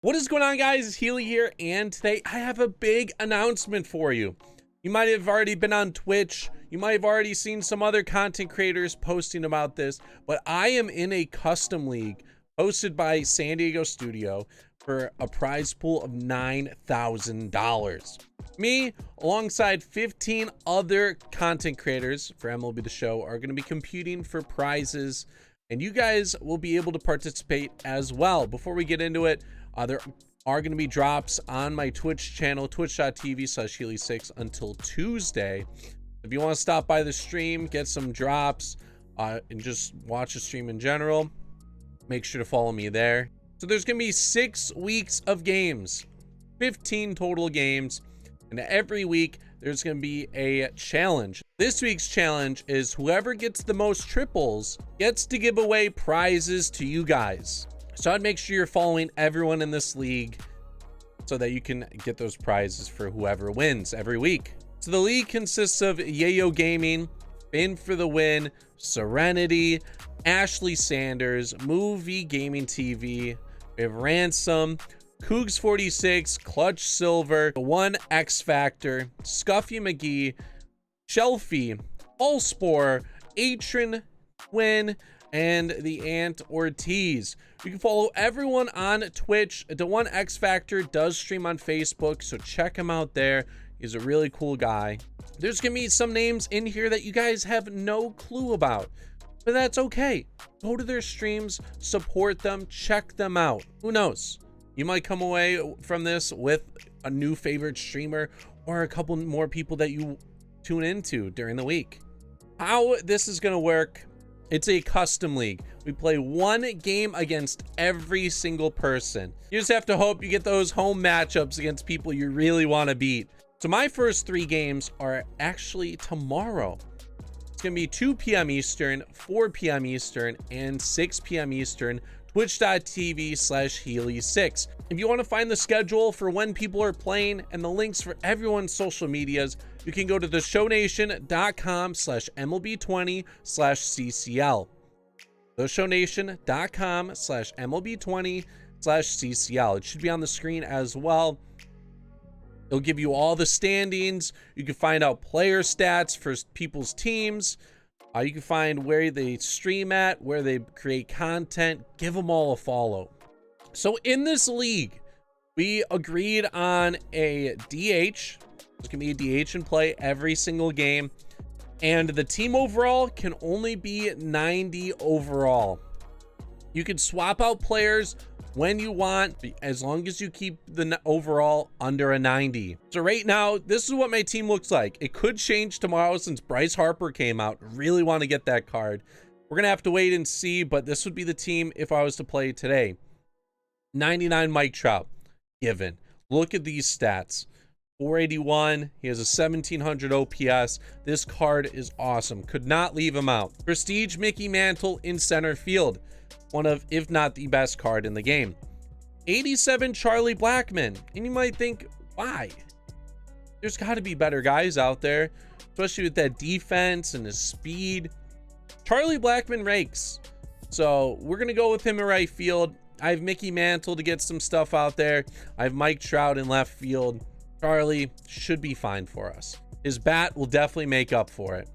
What is going on, guys? It's Healy here, and today I have a big announcement for you. You might have already been on Twitch. You might have already seen some other content creators posting about this, but I am in a custom league hosted by San Diego Studio for a prize pool of $9,000. Me, alongside 15 other content creators for MLB The Show, are going to be competing for prizes, and you guys will be able to participate as well. Before we get into it, there are going to be drops on my Twitch channel, twitch.tv/Healy6 until Tuesday. If you want to stop by the stream, get some drops, and just watch the stream in general, make sure to follow me there. So there's going to be 6 weeks of games, 15 total games, and every week there's going to be a challenge. This week's challenge is whoever gets the most triples gets to give away prizes to you guys. So I'd make sure you're following everyone in this league so that you can get those prizes for whoever wins every week. So the league consists of Yayo Gaming, Finn for the Win, Serenity, Ashley Sanders, Movie Gaming TV, we have Ransom, Cougs46, Clutch Silver, The One X Factor, Scuffy McGee, Shelfie, Allspore, Atron Twin, and the Ant Ortiz. You can follow everyone on Twitch. The One X Factor does stream on Facebook, so check him out there. He's a really cool guy. There's gonna be some names in here that you guys have no clue about, but that's okay. Go to their streams, support them, check them out. Who knows? You might come away from this with a new favorite streamer or a couple more people that you tune into during the week. How this is gonna work: it's a custom league. We play one game against every single person. You just have to hope you get those home matchups against people you really want to beat. So my first 3 games are actually tomorrow. It's going to be 2 p.m. Eastern, 4 p.m. Eastern, and 6 p.m. Eastern, twitch.tv/Healy6. If you want to find the schedule for when people are playing and the links for everyone's social medias, you can go to theshownation.com/MLB20/CCL. theshownation.com/MLB20/CCL. It should be on the screen as well. It'll give you all the standings. You can find out player stats for people's teams. You can find where they stream at, where they create content. Give them all a follow. So in this league, we agreed on a DH. There's gonna be a DH in play every single game, and the team overall can only be 90 overall. You can swap out players when you want, as long as you keep the overall under a 90. So right now, this is what my team looks like. It could change tomorrow since Bryce Harper came out. Really want to get that card. We're gonna have to wait and see, but this would be the team if I was to play today. 99 Mike Trout, given. Look at these stats. 481, he has a 1700 OPS. This card is awesome. Could not leave him out. Prestige Mickey Mantle in center field. One of, if not the best card in the game. 87 Charlie Blackmon. And you might think, why? There's got to be better guys out there, especially with that defense and his speed. Charlie Blackmon rakes. So we're going to go with him in right field. I have Mickey Mantle to get some stuff out there. I have Mike Trout in left field. Charlie should be fine for us. His bat will definitely make up for it.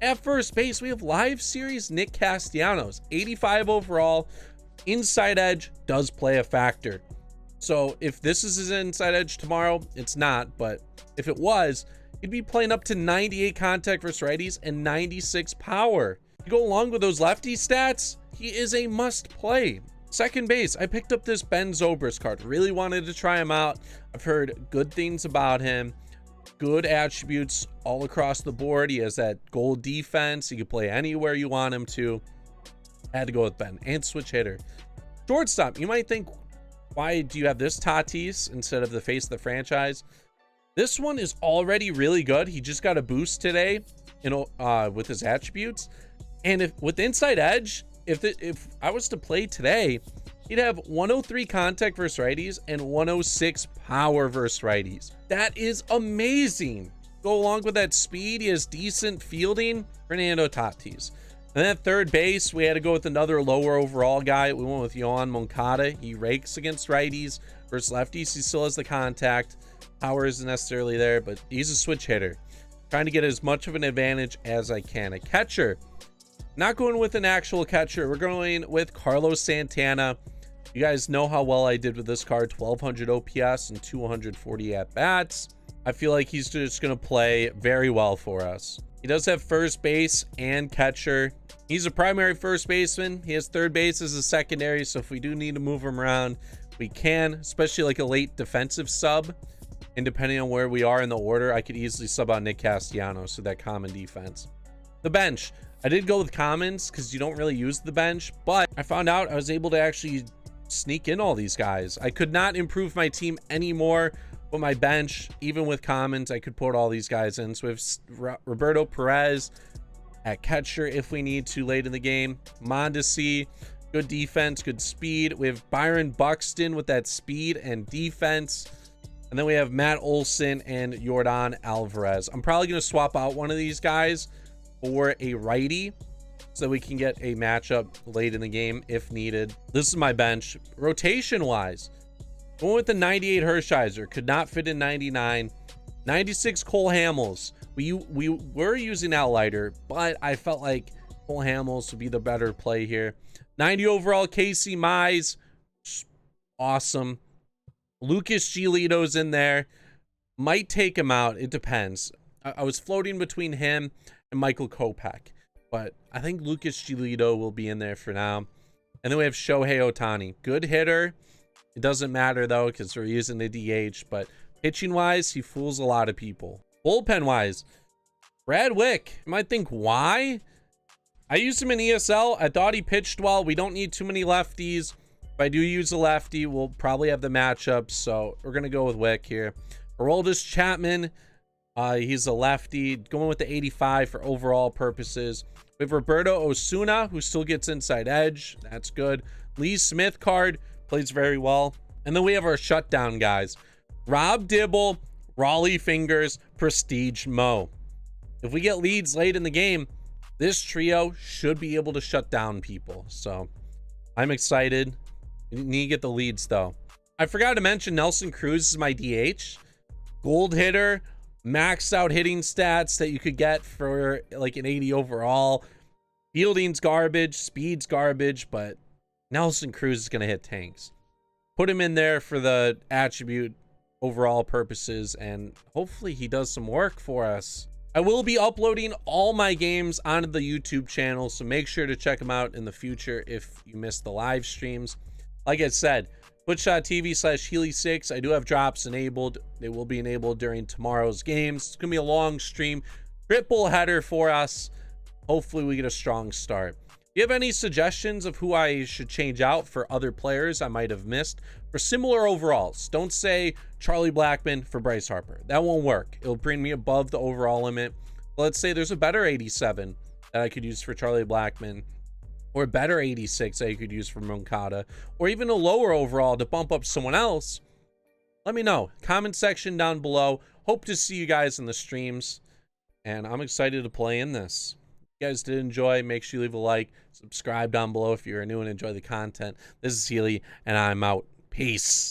At first base, we have live series Nick Castellanos, 85 overall. Inside edge does play a factor. So if this is his inside edge tomorrow, it's not, but if it was, he'd be playing up to 98 contact versus righties and 96 power. To go along with those lefty stats, he is a must play. Second base, I picked up this Ben Zobrist card. Really wanted to try him out. I've heard good things about him. Good attributes all across the board. He has that gold defense. He can play anywhere you want him to. Had to go with Ben. And switch hitter. Shortstop, you might think, why do you have this Tatis instead of the face of the franchise? This one is already really good. He just got a boost today, with his attributes. And if with inside edge, if I was to play today, he'd have 103 contact versus righties and 106 power versus righties. That is amazing. Go along with that speed, he has decent fielding. Fernando Tatis. And then at third base, we had to go with another lower overall guy. We went with Yohan Moncada. He rakes against righties versus lefties. He still has the contact. Power isn't necessarily there, but he's a switch hitter. Trying to get as much of an advantage as I can. A catcher. Not going with an actual catcher. We're going with Carlos Santana. You guys know how well I did with this card. 1200 OPS and 240 at-bats. I feel like he's just going to play very well for us. He does have first base and catcher. He's a primary first baseman. He has third base as a secondary, so if we do need to move him around, we can, especially like a late defensive sub. And depending on where we are in the order, I could easily sub out Nick Castellanos to that common defense. The bench. I did go with commons because you don't really use the bench, but I found out I was able to actually sneak in all these guys. I could not improve my team anymore. But my bench, even with commons, I could put all these guys in. So we have Roberto Perez at catcher if we need to late in the game. Mondesi, good defense, good speed. We have Byron Buxton with that speed and defense. And then we have Matt Olson and Yordan Alvarez. I'm probably going to swap out one of these guys for a righty so we can get a matchup late in the game if needed. This is my bench. Rotation-wise, going with the 98 Hershiser, could not fit in 99. 96 Cole Hamels. We were using Outlighter, but I felt like Cole Hamels would be the better play here. 90 overall Casey Mize. Awesome. Lucas Giolito's in there. Might take him out. It depends. I was floating between him and Michael Kopech, but I think Lucas Giolito will be in there for now. And then we have Shohei Ohtani. Good hitter. It doesn't matter though because we're using the DH, but pitching wise, he fools a lot of people. Bullpen wise, Brad Wick. You might think, why? I used him in ESL. I thought he pitched well. We don't need too many lefties. If I do use a lefty, we'll probably have the matchups, so we're gonna go with Wick here. Aroldis Chapman, he's a lefty, going with the 85 for overall purposes. We have Roberto Osuna, who still gets inside edge. That's good. Lee Smith card. Plays very well. And then we have our shutdown guys. Rob Dibble, Raleigh Fingers, Prestige Mo. If we get leads late in the game, this trio should be able to shut down people. So I'm excited. We need to get the leads though. I forgot to mention Nelson Cruz is my DH. Gold hitter, maxed out hitting stats that you could get for like an 80 overall. Fielding's garbage, speed's garbage, but Nelson Cruz is going to hit tanks. Put him in there for the attribute overall purposes, and hopefully he does some work for us. I will be uploading all my games onto the YouTube channel, so make sure to check them out in the future if you missed the live streams. Like I said, twitch.tv/Healy6. I do have drops enabled. They will be enabled during tomorrow's games. It's going to be a long stream. Triple header for us. Hopefully we get a strong start. Do you have any suggestions of who I should change out for other players I might have missed for similar overalls? Don't say Charlie Blackmon for Bryce Harper. That won't work. It'll bring me above the overall limit. Let's say there's a better 87 that I could use for Charlie Blackmon, or a better 86 that you could use for Moncada, or even a lower overall to bump up someone else. Let me know. Comment section down below. Hope to see you guys in the streams, and I'm excited to play in this. If you guys did enjoy, make sure you leave a like, subscribe down below if you're new and enjoy the content. This is Healy, and I'm out. Peace.